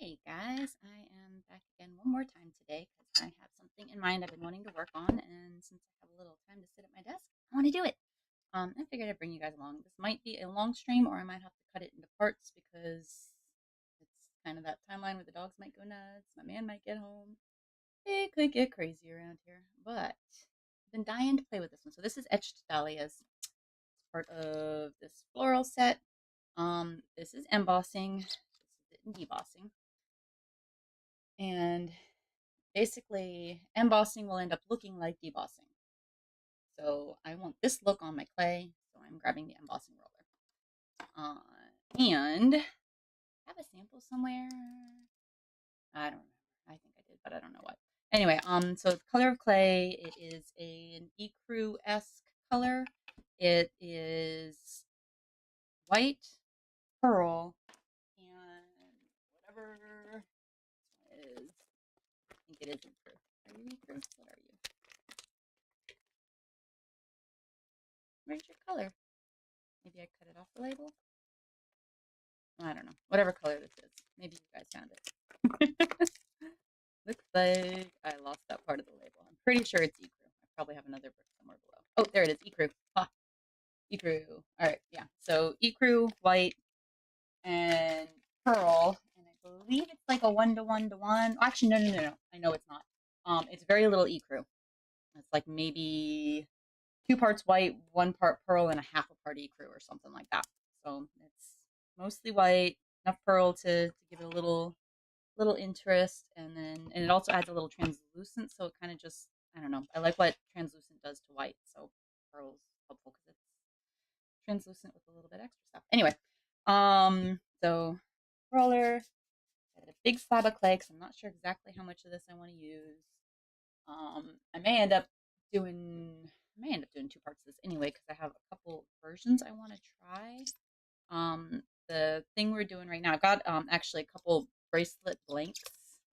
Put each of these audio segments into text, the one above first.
Hey guys, I am back again one more time today because I have something in mind I've been wanting to work on, and since I have a little time to sit at my desk, I want to do it. I figured I'd bring you guys along. This might be a long stream, or I might have to cut it into parts because it's kind of that timeline where the dogs might go nuts, my man might get home. It could get crazy around here, but I've been dying to play with this one. So this is Etched Dahlias. It's part of this floral set. This is embossing. This is it in debossing. And basically, embossing will end up looking like debossing. So I want this look on my clay, so I'm grabbing the embossing roller. And have a sample somewhere. I don't remember. I think I did, but I don't know what. Anyway, so the color of clay, it is an ecru-esque color. It is white, pearl, and whatever is. I think it is ecru. Are you ecru? What are you? Where's your color? Maybe I cut it off the label? I don't know. Whatever color this is. Maybe you guys found it. Looks like I lost that part of the label. I'm pretty sure it's ecru. I probably have another brick somewhere below. Oh, there it is. Ecru. Ha. Ecru. All right. Yeah. So ecru, white, and pearl. And I believe it's like a 1 to 1 to 1. Actually, no. I know it's not. It's very little ecru. It's like maybe 2 parts white, 1 part pearl, and a half a part ecru or something like that. So it's mostly white, enough pearl to give it a little interest, and it also adds a little translucent, so it kind of just, I don't know. I like what translucent does to white, so pearl's helpful because it's translucent with a little bit extra stuff. Anyway, so roller, got a big slab of clay because I'm not sure exactly how much of this I want to use. I may end up doing 2 parts of this anyway because I have a couple versions I want to try. The thing we're doing right now, I've got actually a couple bracelet blanks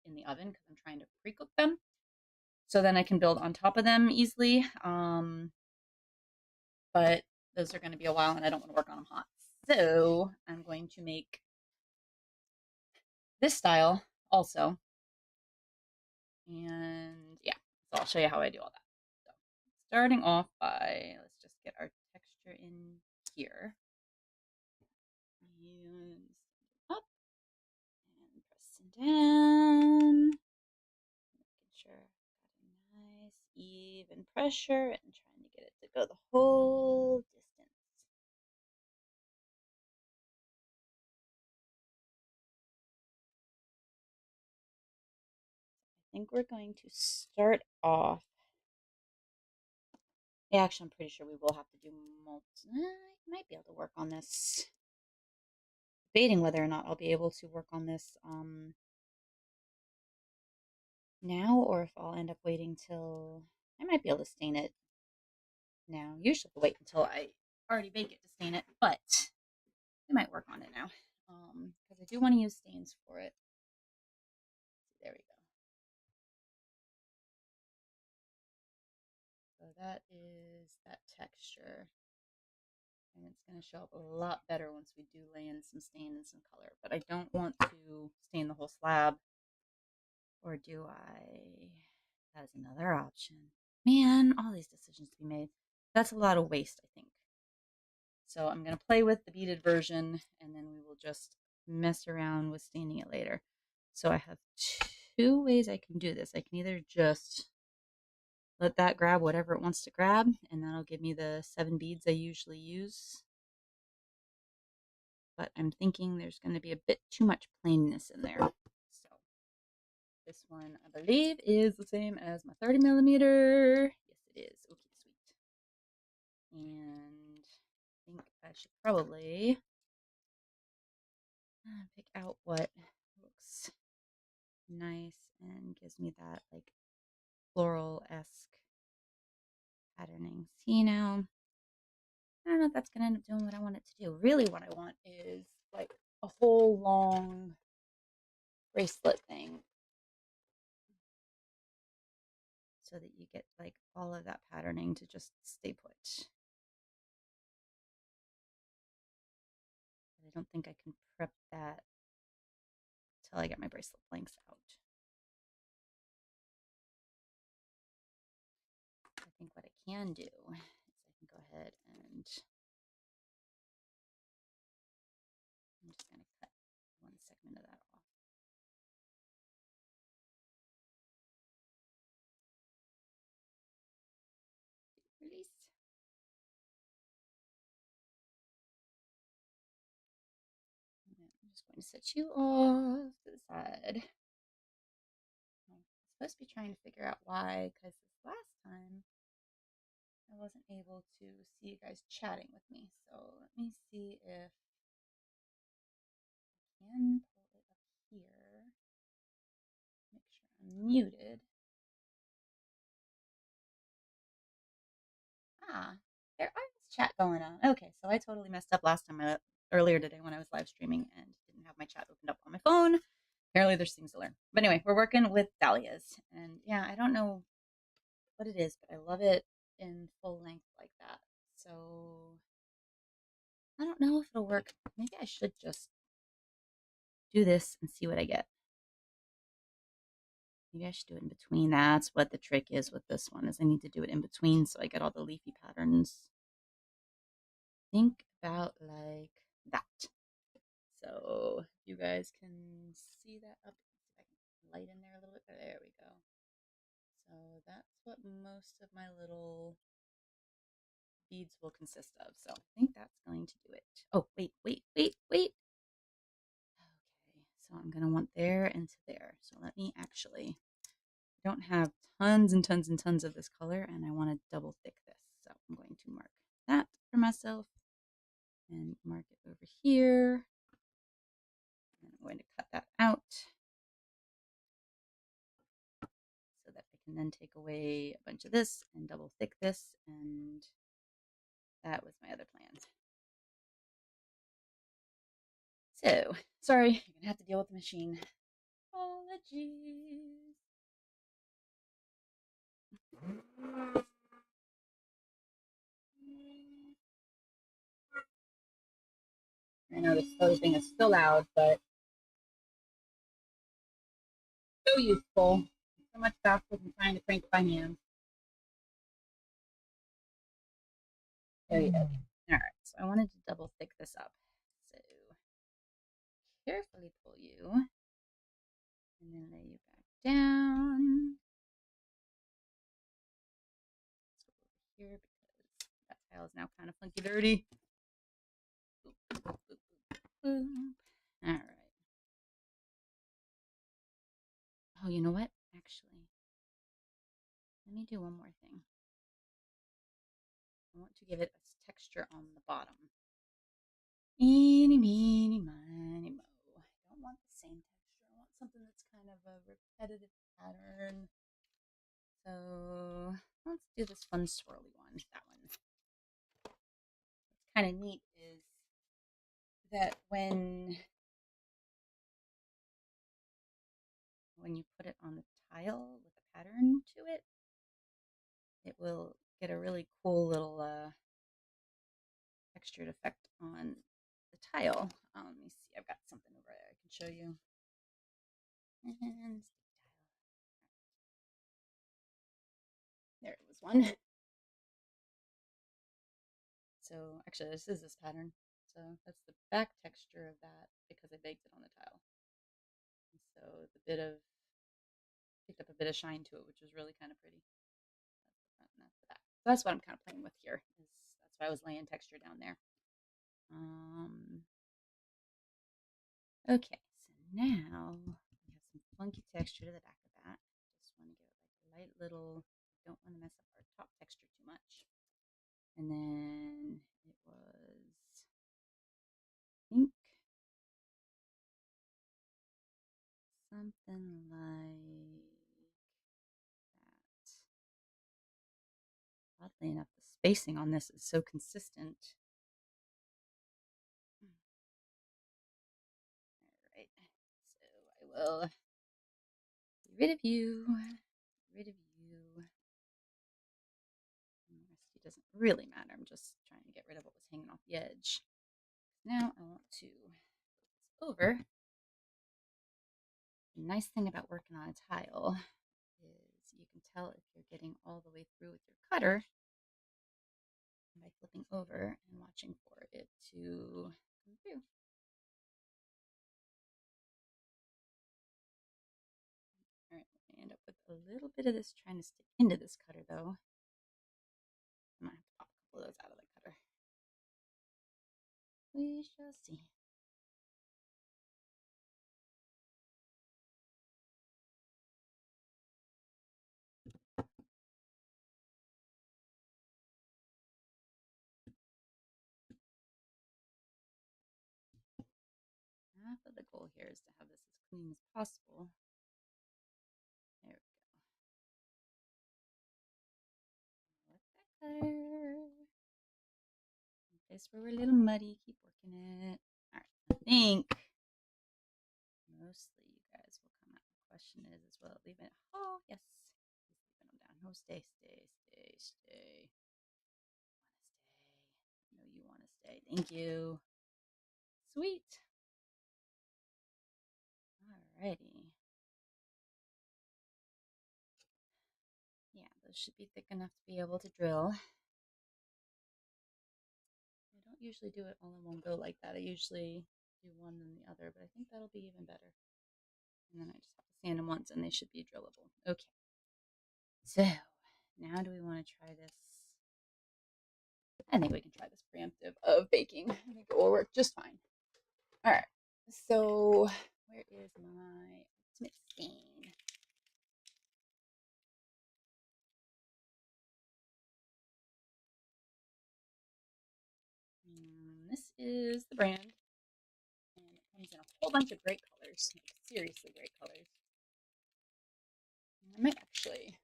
in the oven because I'm trying to pre-cook them, so then I can build on top of them easily. But those are going to be a while, and I don't want to work on them hot, so I'm going to make this style also, and yeah, so I'll show you how I do all that. So starting off by, let's just get our texture in here. And up and pressing down, making sure I've got a nice even pressure and trying to get it to go the whole distance. I think we're going to start off. Yeah, actually, I'm pretty sure we will have to do I might be able to work on this. Debating whether or not I'll be able to work on this now, or if I'll end up waiting till I might be able to stain it now. Usually wait until I already bake it to stain it, but I might work on it now because I do want to use stains for it. There we go. So that is that texture, and it's going to show up a lot better once we do lay in some stain and some color. But I don't want to stain the whole slab, or do I? That is another option. Man, all these decisions to be made. That's a lot of waste, I think. So I'm going to play with the beaded version, and then we will just mess around with staining it later. So I have 2 ways I can do this. I can either just let that grab whatever it wants to grab, and that'll give me the 7 beads I usually use. But I'm thinking there's going to be a bit too much plainness in there. So this one, I believe, is the same as my 30mm. Yes, it is. Okay, sweet. And I think I should probably pick out what looks nice and gives me that like floral-esque patterning. See now, I don't know if that's gonna end up doing what I want it to do. Really what I want is like a whole long bracelet thing so that you get like all of that patterning to just stay put. But I don't think I can prep that until I get my bracelet blanks out. I think what I can do is I can go ahead and I'm just going to cut one segment of that off. Release. I'm just going to set you off to the side. I'm supposed to be trying to figure out why, because this last time I wasn't able to see you guys chatting with me. So let me see if I can pull it up here. Make sure I'm muted. Ah, there is chat going on. Okay, so I totally messed up last time earlier today when I was live streaming and didn't have my chat opened up on my phone. Apparently there's things to learn. But anyway, we're working with Dahlias. And yeah, I don't know what it is, but I love it in full length like that. So I don't know if it'll work. Maybe I should just do this and see what I get. Maybe I should do it in between. That's what the trick is with this one, is I need to do it in between so I get all the leafy patterns. Think about like that. So you guys can see that up. See if I can light in there a little bit. There we go. So that's what most of my little beads will consist of. So I think that's going to do it. Oh, wait. Okay, so I'm going to want there and to there. So let me actually, I don't have tons and tons and tons of this color, and I want to double thick this. So I'm going to mark that for myself and mark it over here. And I'm going to cut that out so that I can then take away a bunch of this and double thick this, and that was my other plan. So, sorry, you're gonna have to deal with the machine. Apologies. I know this closing is still loud, but so useful. So much faster than trying to crank by hand. There you go. All right, so I wanted to double thick this up. So carefully pull you and then lay you back down. Let's go over here because that tile is now kind of funky dirty. Boop, boop, boop, boop. All right. Oh, you know what? Actually, let me do one more thing. I want to give it a texture on the bottom. Eeny, meeny, miny, mo. I don't want the same texture. I want something that's kind of a repetitive pattern. So let's do this fun swirly one. That one. What's kind of neat is that when you put it on the tile with a pattern to it, it will get a really cool little textured effect on the tile. Let me see. I've got something over there I can show you. And there it was one. So actually, this is this pattern. So that's the back texture of that because I baked it on the tile. And so the bit of picked up a bit of shine to it, which was really kind of pretty. That's the front and that's the back. So that's what I'm kind of playing with here. That's why I was laying texture down there. Okay, so now we have some funky texture to the back of that. Just want to give it like a light little. Don't want to mess up our top texture too much. And then it was, I think, something like that. Oddly enough, the spacing on this is so consistent. All right, so I will get rid of you, get rid of you. And the rest doesn't really matter. I'm just trying to get rid of what was hanging off the edge. Now I want to flip this over The nice thing about working on a tile is you can tell if you're getting all the way through with your cutter by flipping over and watching for it to come through. All right, I end up with a little bit of this trying to stick into this cutter though. I might have to pop a couple of those out of the cutter. We shall see. Half of the goal here is to have this as clean as possible. There we go. With that cutter. In place where we're a little muddy, keep working it. All right, I think mostly you guys will come out. The question is well, leave it. Oh, yes. He's leaving them down. Oh, stay, stay, stay, stay. Want to stay. No, you want to stay. Thank you. Sweet. Alrighty. Yeah, those should be thick enough to be able to drill. I don't usually do it all in one go like that. I usually do one then the other, but I think that'll be even better. And then I just have to sand them once and they should be drillable. Okay. So now do we want to try this? I think we can try this preemptive of baking. I think it will work just fine. All right. So where is my ultimate stain? This is the brand. And it comes in a whole bunch of great colors. Like seriously great colors. And I might actually,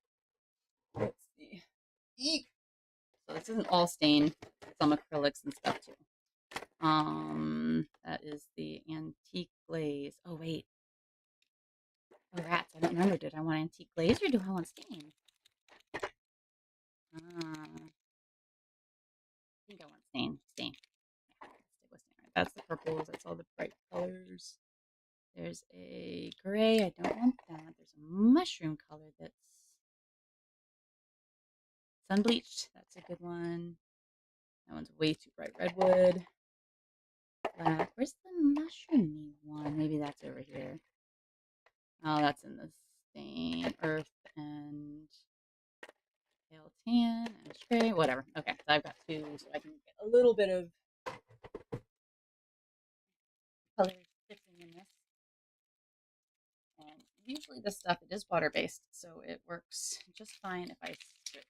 let's see. Eek. So this isn't all stain. Some acrylics and stuff too. That is the antique glaze. Oh wait. Oh rats! I don't remember. Did I want antique glaze or do I want stain? I think I want stain. Stain. Yeah, stick with stain. That's the purples. That's all the bright colors. There's a gray. I don't want that. There's a mushroom color that's sun bleached. That's a good one. That one's way too bright. Redwood. Black. Where's the mushroomy one? Maybe that's over here. Oh, that's in the stain, earth, and pale tan, and gray, whatever. Okay, so I've got two, so I can get a little bit of color fixing in this. And usually this stuff, it is water-based, so it works just fine if I strip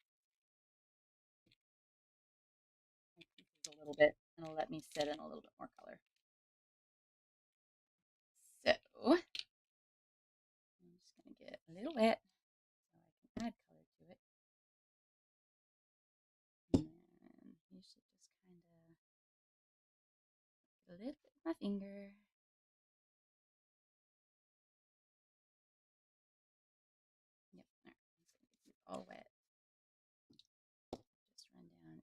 my pieces a little bit. It'll let me sit in a little bit more color. So, I'm just going to get a little wet so I can add color to it. And then you should just kind of get a little bit with my finger. Yep, all right. I'm just going to keep it all wet. Just run down and do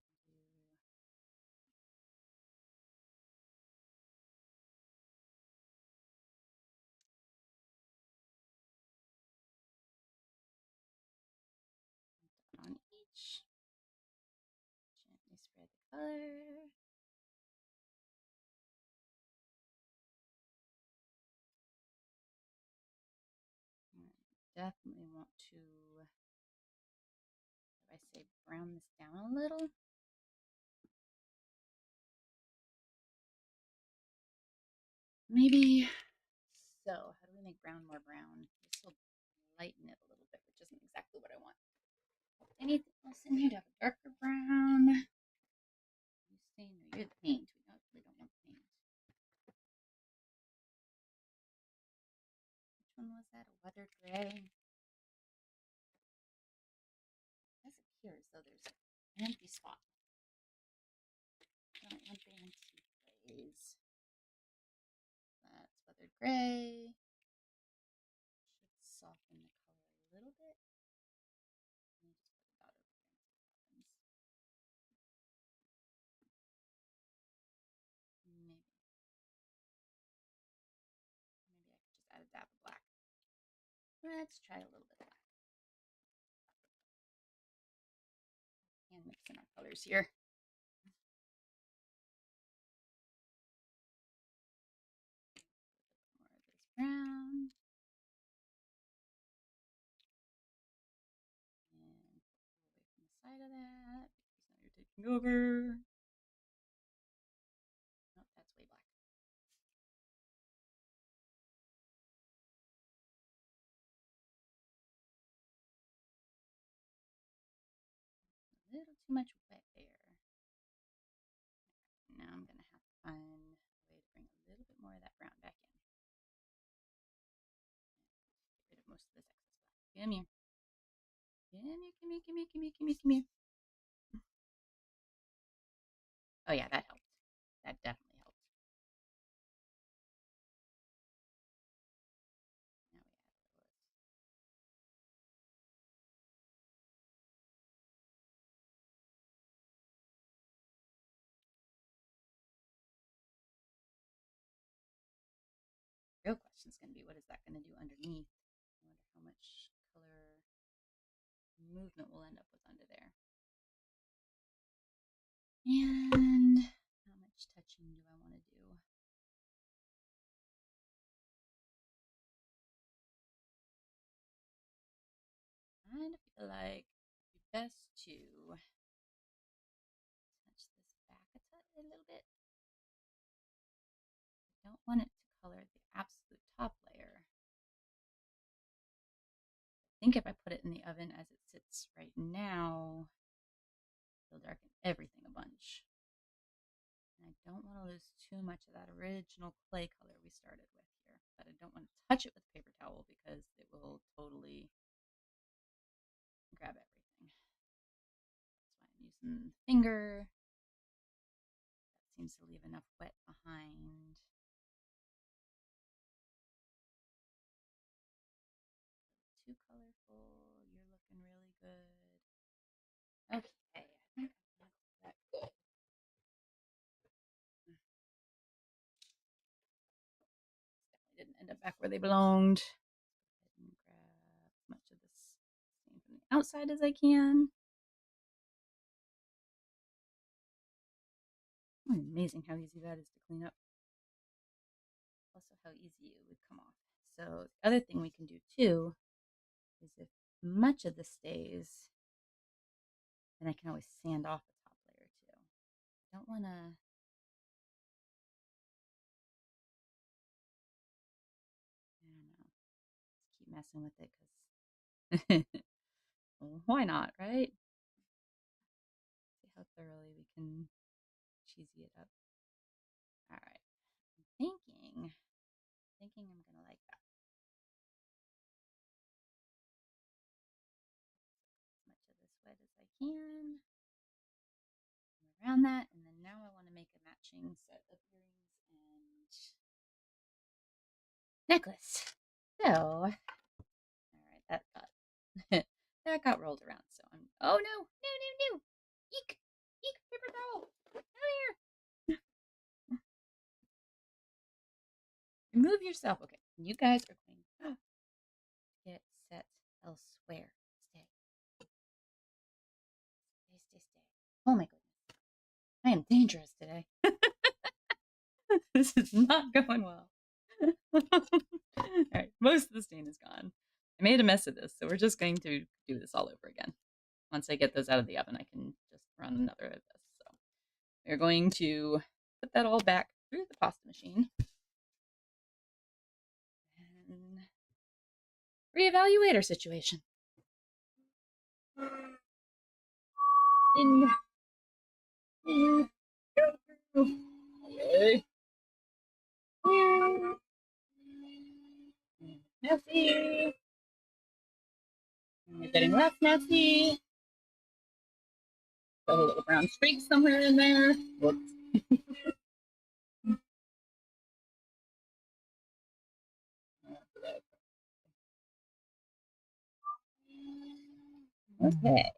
on each. Gently spread the color. Definitely want to, if I say brown this down a little. Maybe so. How do we make brown more brown? This will lighten it a little bit, which isn't exactly what I want. Anything else in here to have a darker brown? You stain? No, you're the paint. We don't want paint. Which one was that? A weathered gray? It does appear as though there's an empty spot. I don't want the antique glaze. That's weathered gray. Should soften the color a little bit. Let me just put a dot over here and see what happens. Maybe I could just add a dab of black. Let's try a little bit of black. And mix in our colors here. More of this brown. And pull away from the side of that because now you're taking over. Nope, that's way black. A little too much wet there. Now I'm going to have to find a way to bring a little bit more of that brown back in. Get rid of most of this excess black. Come here. Come here, come here, come here, come here, come here, come here. Oh yeah, that helped. That definitely helped. Now we add a little of this. Real question is going to be, what is that going to do underneath? I wonder how much color movement we'll end up with under there. And how much touching do I want to do? I kind of feel like it'd be best to touch this back a little bit. I don't want it to color the absolute top layer. I think if I put it in the oven as it sits right now, it'll darken everything a bunch. And I don't want to lose too much of that original clay color we started with here, but I don't want to touch it with a paper towel because it will totally grab everything. That's why I'm using the finger. That seems to leave enough wet behind. Too colorful. You're looking really good. Okay, I think I'm gonna call that good. Definitely didn't end up back where they belonged. Go ahead and grab as much of this stain from the outside as I can. Oh, amazing how easy that is to clean up. Also how easy it would come off. So the other thing we can do too is if much of this stays, then I can always sand off the top layer too. I don't want to, I don't know, just keep messing with it because well, why not, right? See how thoroughly we can cheesy it up. All right, I'm thinking I'm gonna like that. As much of this wet as I can around that, and then now I want to make a matching set of earrings and necklace. So, all right, that got that got rolled around. So I'm. Oh no! No! Eek! Eek! Paper towel! Out here! Remove yourself. Okay, you guys are going to get set elsewhere. Stay. Stay. Oh my goodness! I am dangerous today. This is not going well. All right, most of the stain is gone. I made a mess of this, so we're just going to do this all over again. Once I get those out of the oven, I can just run another of this. So we're going to put that all back through the pasta machine and reevaluate our situation. Messy. We're getting less messy. Got a little brown streak somewhere in there. Whoops. Okay.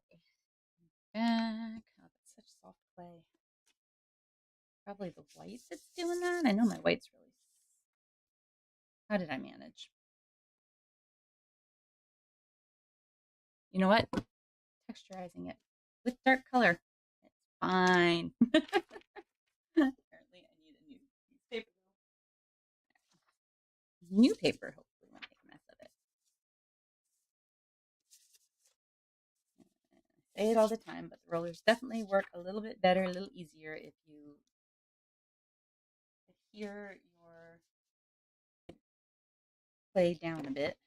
Back. Oh, that's such soft clay. Probably the white that's doing that. I know my white's really. How did I manage? You know what? Texturizing it with dark color. It's fine. Apparently, I need a new piece of paper. New paper hopefully won't make a mess of it. I say it all the time, but the rollers definitely work a little bit better, a little easier if you adhere your clay down a bit.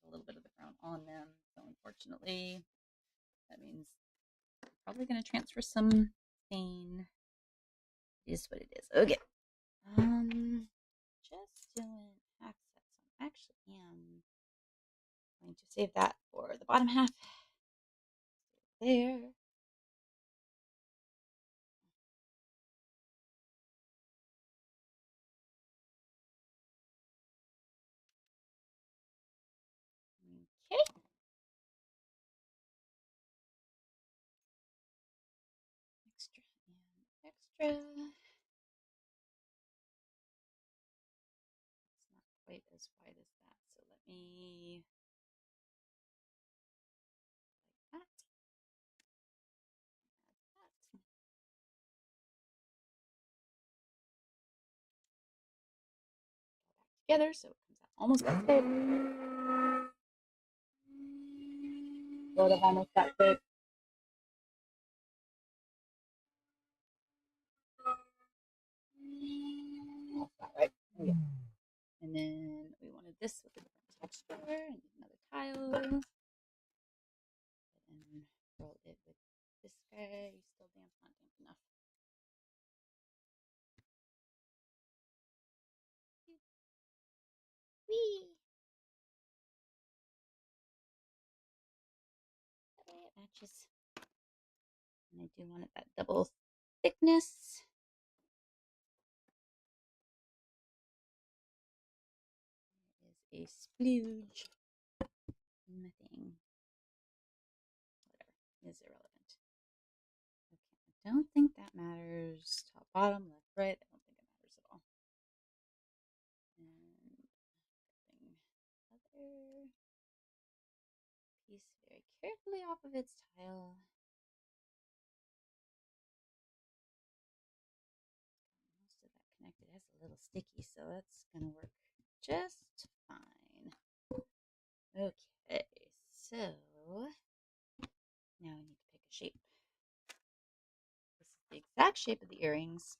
A little bit of the brown on them, so unfortunately, that means I'm probably going to transfer some stain. It is what it is. Okay. Just doing accents. I actually am going to save that for the bottom half. There. Okay. Extra and extra. It's not quite as wide as that, so let me like that. Add that. Together so it comes out almost that thick. Sort of almost that thick. That's that right. Okay. And then we wanted this with a different texture and another tile. And roll it with this guy. Still damp, not damp enough. Whee! That way it matches. And I do want it that double thickness. There is a splooge in the thing. Whatever, is irrelevant. Okay, I don't think that matters. Top, bottom, left, right. I don't think it matters at all. And other piece very carefully off of its tile. Most of that connected. That's a little sticky, so that's gonna work just fine. Okay, so now I need to pick a shape. This is the exact shape of the earrings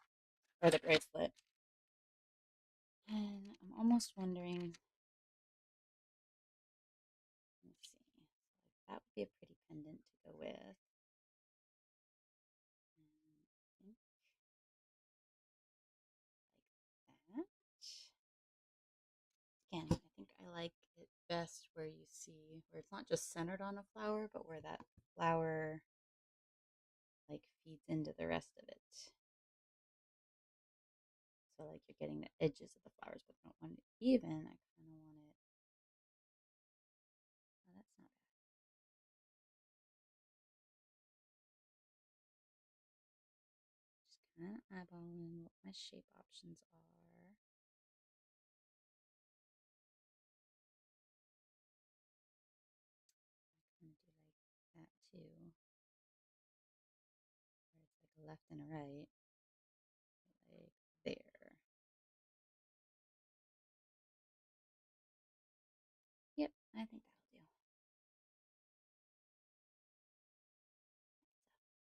or the bracelet. And I'm almost wondering, let's see, that would be a pretty pendant to go with. And I think like that. Again, I think I like it best where you see, where it's not just centered on a flower, but where that flower like feeds into the rest of it. So like you're getting the edges of the flowers, but I don't want it even. I kind of want it. Oh, that's not bad. Just kind of eyeballing what my shape options are. I'm gonna do like that too, where it's like a left and a right, like there. Yep, I think that'll do.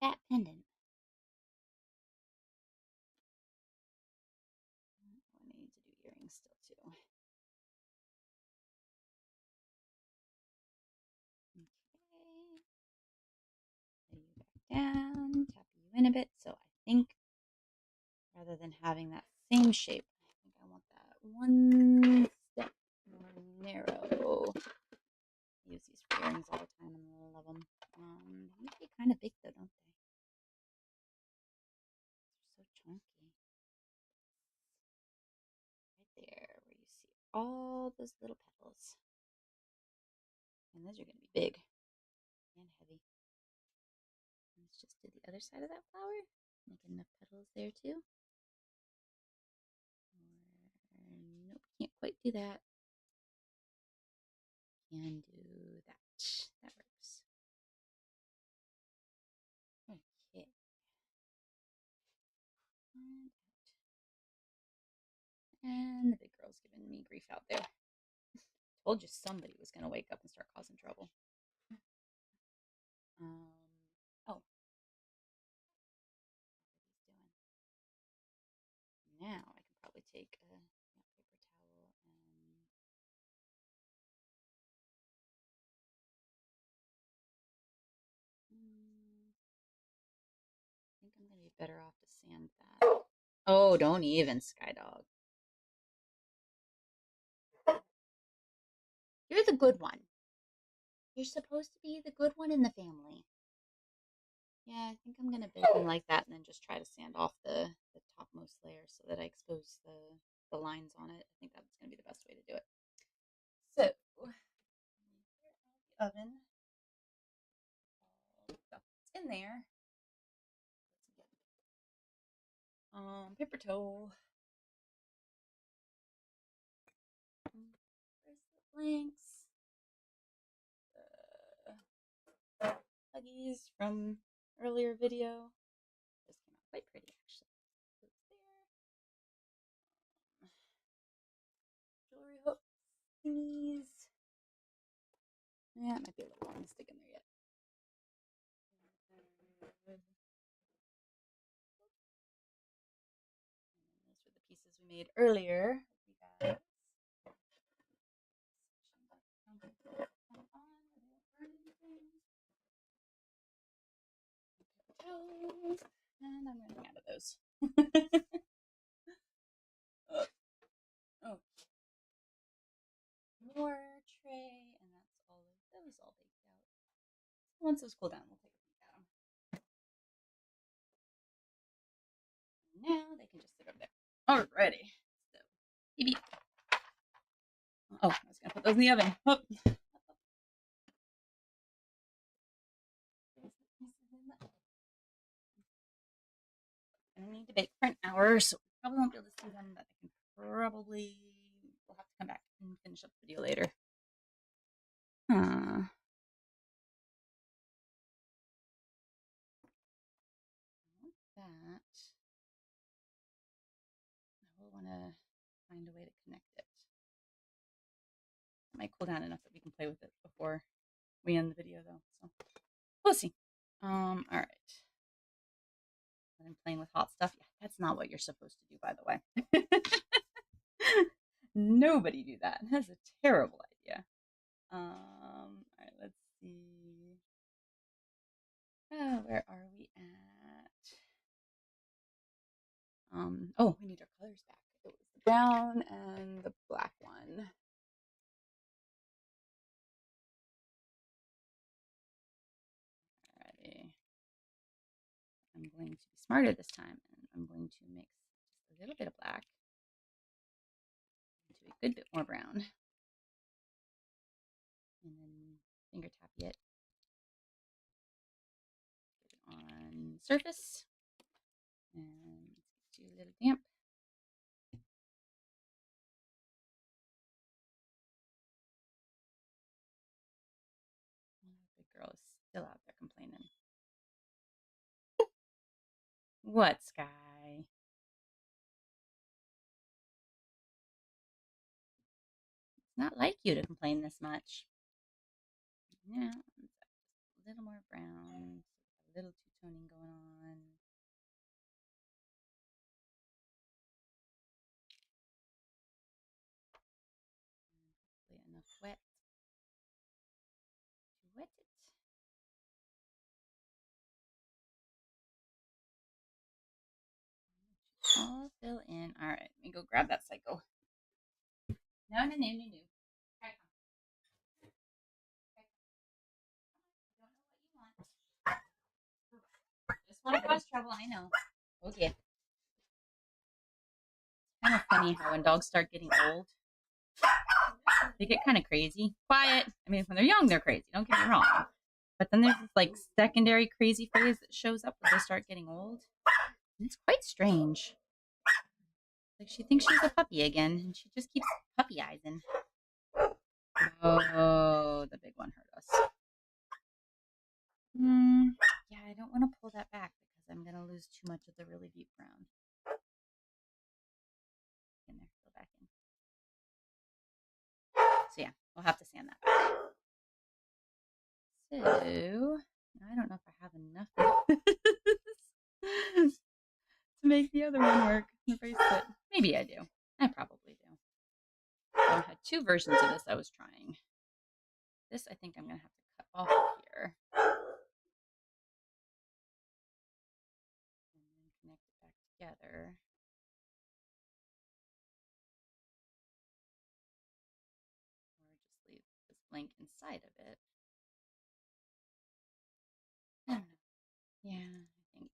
Fat pendant. Oh, I need to do earrings still too. Okay. Lay you back down, tap you in a bit. So I think rather than having that same shape, I think I want that one step more narrow. I use these for earrings all the time and I love them. They need to be kind of big though, don't they? They're so chunky. Right there, where you see all those little petals. And those are going to be big and heavy. Let's just do the other side of that flower. Make enough petals there too. Nope, can't quite do that. Can do that. That works. Okay. And the big girl's giving me grief out there. Told you somebody was going to wake up and start causing trouble. Oh. Now I can probably take a paper towel and I think I'm going to be better off to sand that. Oh, don't even, Skydog. You're the good one. You're supposed to be the good one in the family. Yeah, I think I'm going to bake them like that and then just try to sand off the topmost layer so that I expose the lines on it. I think that's going to be the best way to do it. So, the oven. Stuff that's in there. Paper towel. There's the blanks. Huggies from earlier video. This came out quite pretty, actually. Jewelry hooks, thingies. Yeah, it might be a little long to stick in there yet. And those were the pieces we made earlier. And I'm running out of those. Oh, more tray, and that's all of those all baked out. Once those cool down, we'll take a peek at them. Now they can just sit over there. Alrighty. So, beep, beep. Oh, I was gonna put those in the oven. Oh. I need to bake for an hour, so we probably won't be able to see them, but I can probably we'll have to come back and finish up the video later. That. I will want to find a way to connect it. It might cool down enough that we can play with it before we end the video, though. So we'll see. All right. I'm playing with hot stuff. Yeah, that's not what you're supposed to do, by the way. Nobody do that. That's a terrible idea. All right, let's see. Oh, where are we at? Oh, we need our colors back. It was the brown and the black one. Alrighty. I'm going to be smarter this time, and I'm going to mix just a little bit of black into a good bit more brown. And then finger tap it on the surface. And let's do a little damp. The girl is still out there complaining. What, Sky? It's not like you to complain this much. Yeah, a little more brown, a little two-toning going on. Hopefully enough wet to wet it. All fill in. All right, let me go grab that cycle. No. Okay, I just want to cause trouble, I know. Okay. It's kind of funny how when dogs start getting old, they get kind of crazy. Quiet. I mean, when they're young, they're crazy. Don't get me wrong. But then there's this like secondary crazy phase that shows up when they start getting old. And it's quite strange. Like she thinks she's a puppy again, and she just keeps puppy-eying. Oh, the big one hurt us. We'll have to sand that back. So I don't know if I have enough of this to make the other one work, the bracelet. Maybe I do. I probably do. So I had two versions of this I was trying. This I think I'm going to have to cut off here. And then connect it back together. Or just leave this blank inside of it. I don't know. Yeah, I think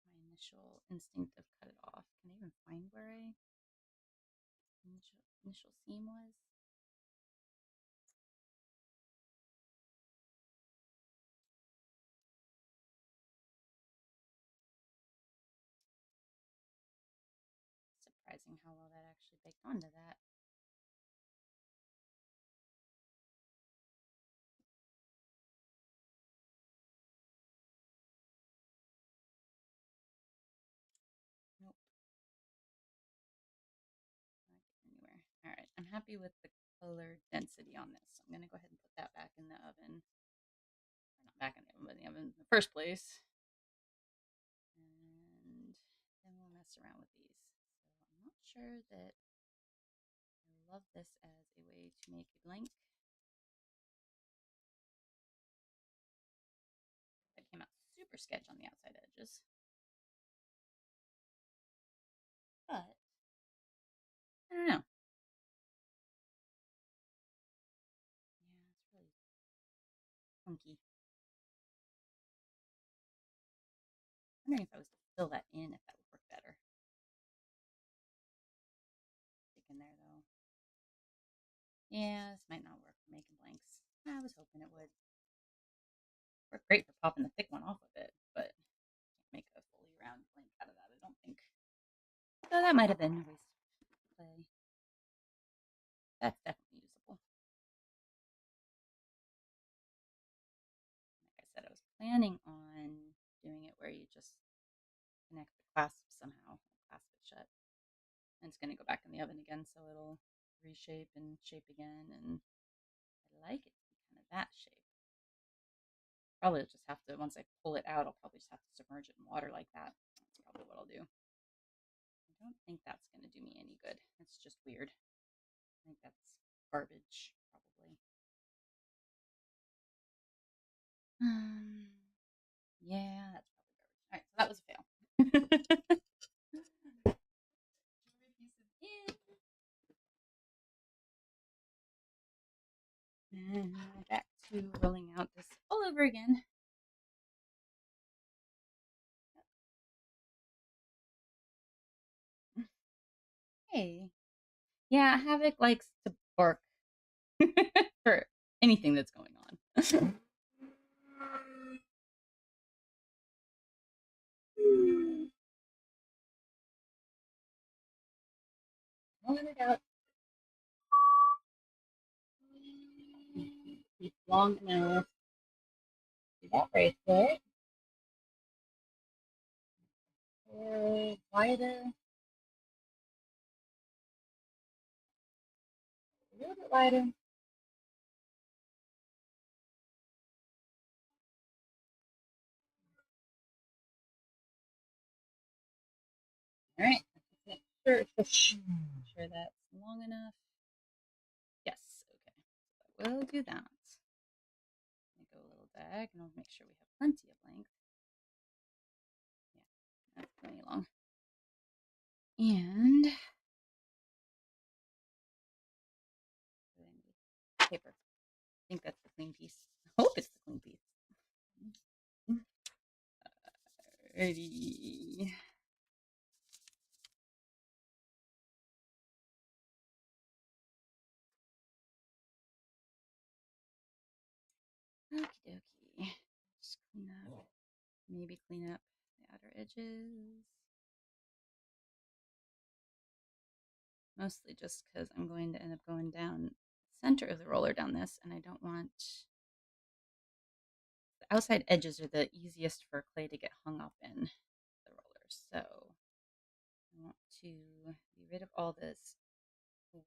my initial instinct of cut it off. Can I even find where I initial seam was? Surprising how well that actually baked onto that. Nope. Not getting anywhere. All right, I'm happy with the color density on this. So I'm going to go ahead and put that back in the oven. Or not back in the oven, but in the oven in the first place. And then we'll mess around with these. So I'm not sure that I love this as a way to make a blank. That came out super sketch on the outside edges. But I don't know. Yeah, it's really funky. I'm wondering if I was to fill that in, if that would work better. Stick in there though. Yeah, this might not work for making blanks. I was hoping it would. Work great for popping the thick one off of it, but can't make a fully round blank out of that, I don't think. So that might have been a waste of clay. That's definitely usable. Like I said, I was planning on doing it where you just connect the clasp somehow, clasp it shut. And it's going to go back in the oven again, so it'll reshape and shape again. And I like it to be kind of that shape. Probably just have to, once I pull it out, I'll probably just have to submerge it in water like that. That's probably what I'll do. I don't think that's going to do me any good. It's just weird. I think that's garbage, probably. Yeah, that's probably garbage. All right, so that was a fail. And back to rolling out this all over again. Hey, yeah, Havoc likes to bark for anything that's going on. Rolling it out. It's long enough. See that bracelet. Wider. A little bit wider. All right. Make sure that's long enough. Yes. Okay. So I will do that. Go a little back, and I'll make sure we have plenty of length. Yeah, that's plenty long. And paper. I think that's the clean piece. I hope it's the clean piece. Alrighty. Okie dokie. Just clean up. Maybe clean up the outer edges. Mostly just because I'm going to end up going down the center of the roller down this, and I don't want the outside edges are the easiest for clay to get hung up in the roller. So I want to be rid of all this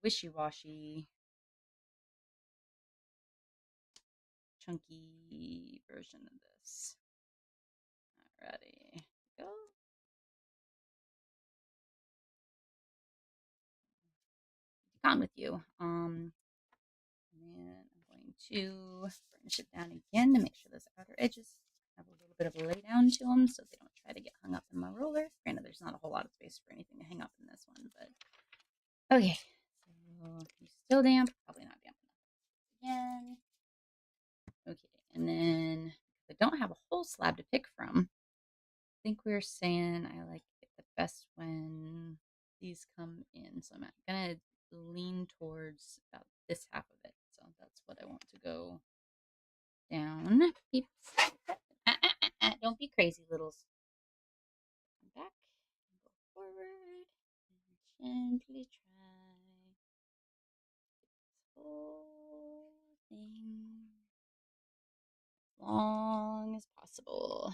wishy-washy chunky version of this. Alrighty, go. On with you. And then I'm going to burnish it down again to make sure those outer edges have a little bit of a lay down to them so they don't try to get hung up in my roller. Granted, there's not a whole lot of space for anything to hang up in this one, but okay. So you're still damp, probably not damp enough again. Okay, and then I don't have a whole slab to pick from. I think we were saying I like it the best when these come in. So I'm gonna lean towards about this half of it. So that's what I want to go down. Peeps. Don't be crazy, littles. Come back and go forward and gently try this whole thing as long as possible.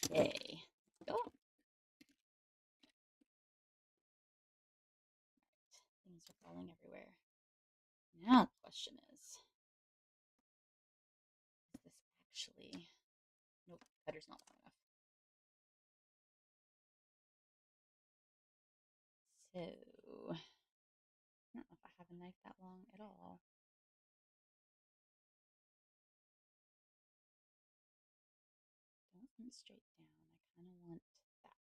Okay, go. Things are falling everywhere. Now the question is this actually... Nope, cutter's not long enough. So, I don't know if I have a knife that long at all. Don't want straight down. I kind of want that.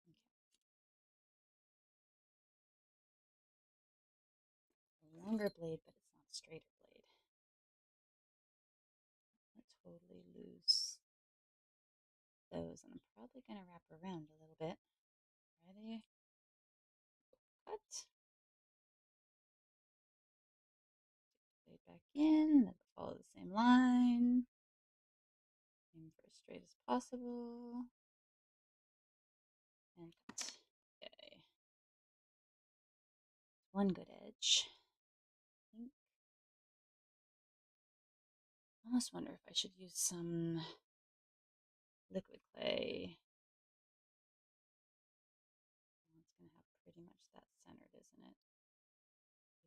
Okay. A longer blade, but it's not a straighter blade. Let's totally loose those, and I'm probably going to wrap around a little bit. Ready? Cut. Blade back in. Let it follow the same line. Aim for as straight as possible. And cut. Okay. One good edge. I almost wonder if I should use some liquid clay. It's going to have pretty much that centered, isn't it?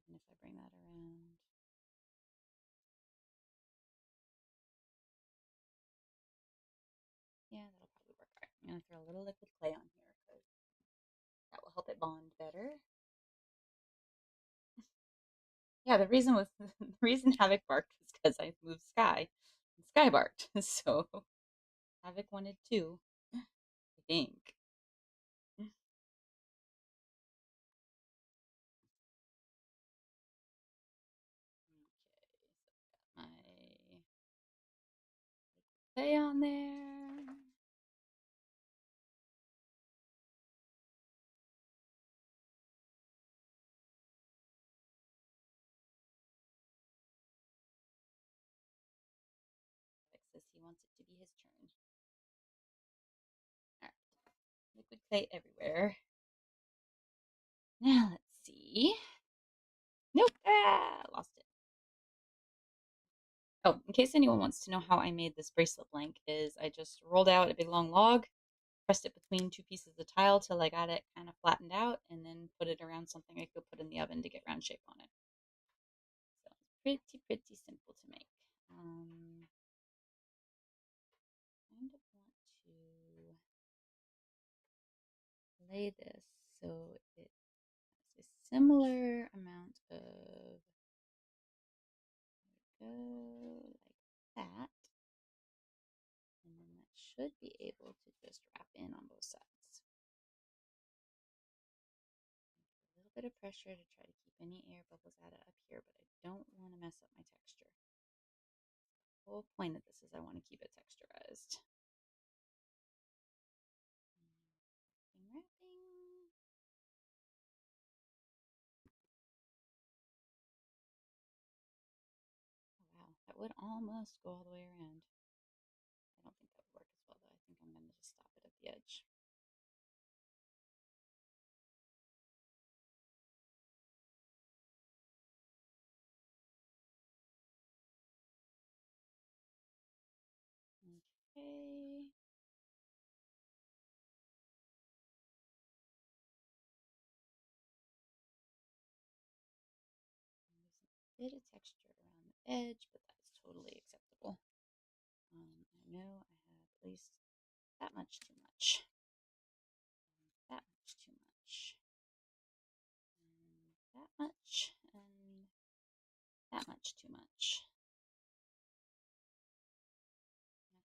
Even if I bring that around. Yeah, that'll probably work. All right, I'm going to throw a little liquid clay on here because that will help it bond better. Yeah, the reason was the reason Havoc barked was because I moved Sky, and Sky barked. So Havoc wanted two, I think. Okay, so I've got my clay on there. Havoc says he wants it to be his turn. All right, liquid clay everywhere. Now let's see. Nope, lost it. Oh, in case anyone wants to know how I made this bracelet blank, is I just rolled out a big long log, pressed it between two pieces of tile till I got it kind of flattened out, and then put it around something I could put in the oven to get round shape on it. So it's pretty simple to make. Kind of want to lay this so it has a similar amount of, go like that. And then that should be able to just wrap in on both sides. A little bit of pressure to try to keep any air bubbles out of up here, but I don't want to mess up my texture. The whole point of this is I want to keep it texturized. Wrapping. Oh, wow, that would almost go all the way around. I don't think that would work as well, though. I think I'm going to just stop it at the edge. Okay. bit of texture around the edge, but that is totally acceptable. I know I have at least that much too much. That much too much. And that much. And that much too much.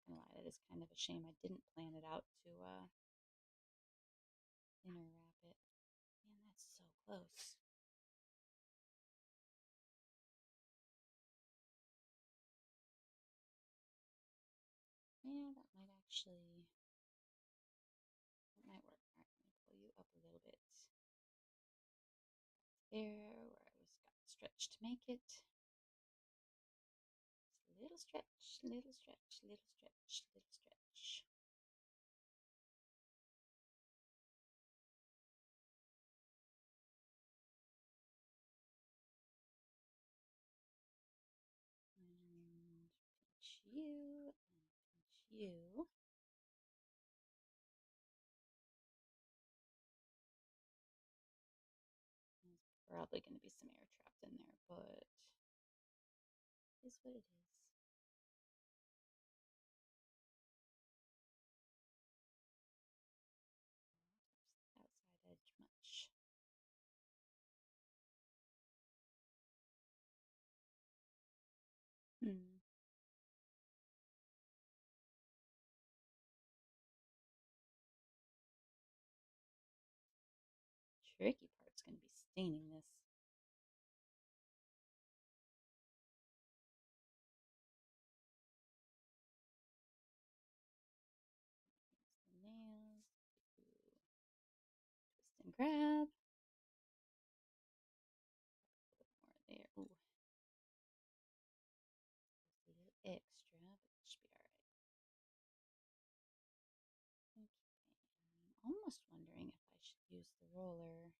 I'm not gonna lie, it is kind of a shame I didn't plan it out to thinner wrap it. Man, that's so close. Yeah, that might actually, that might work. All right, I'm gonna pull you up a little bit. There, where I was got the stretch to make it. Just a little stretch, little stretch, little stretch, little stretch. And pinch you, and pinch you. There's probably going to be some air trapped in there, but it is what it is. Outside edge much. Tricky part's going to be staining this. The nails. Twist and grab. A little bit more there. Ooh. Just a little extra, but it should be alright. Okay. I'm almost wondering if I should use the roller to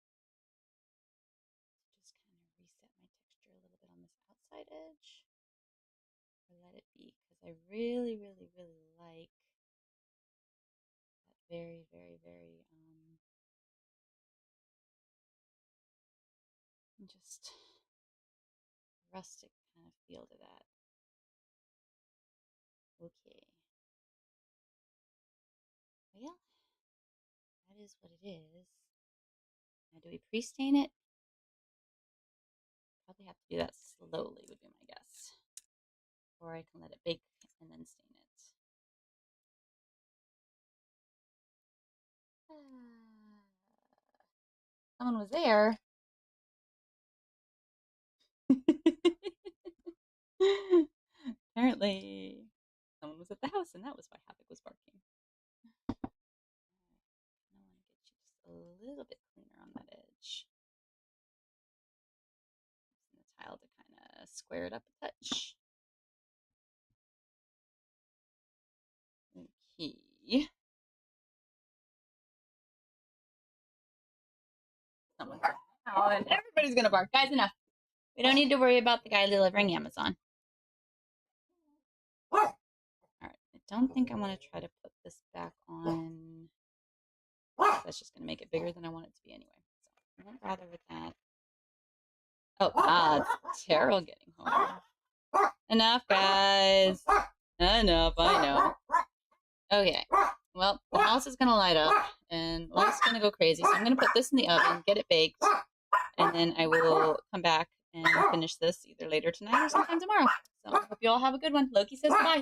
just kind of reset my texture a little bit on this outside edge, or let it be, because I really, really, really like that very, very, very just rustic kind of feel to that. Okay. Well, that is what it is. Now, do we pre-stain it? Probably have to do that slowly, would be my guess. Or I can let it bake and then stain it. Someone was there. Apparently, someone was at the house, and that was why Havoc was barking. I want to get you just a little bit cleaner on that edge. Using the tile to kind of square it up a touch. Okay. Someone's out, and everybody's gonna bark. Guys, enough. We don't need to worry about the guy delivering Amazon. Alright, I don't think I want to try to put this back on. That's just going to make it bigger than I want it to be anyway. So I won't bother with that. Oh, it's Terrell getting home. Enough, guys. Enough, I know. Okay, well, the house is going to light up, and life's going to go crazy, so I'm going to put this in the oven, get it baked, and then I will come back and finish this either later tonight or sometime tomorrow. So I hope you all have a good one. Loki says bye.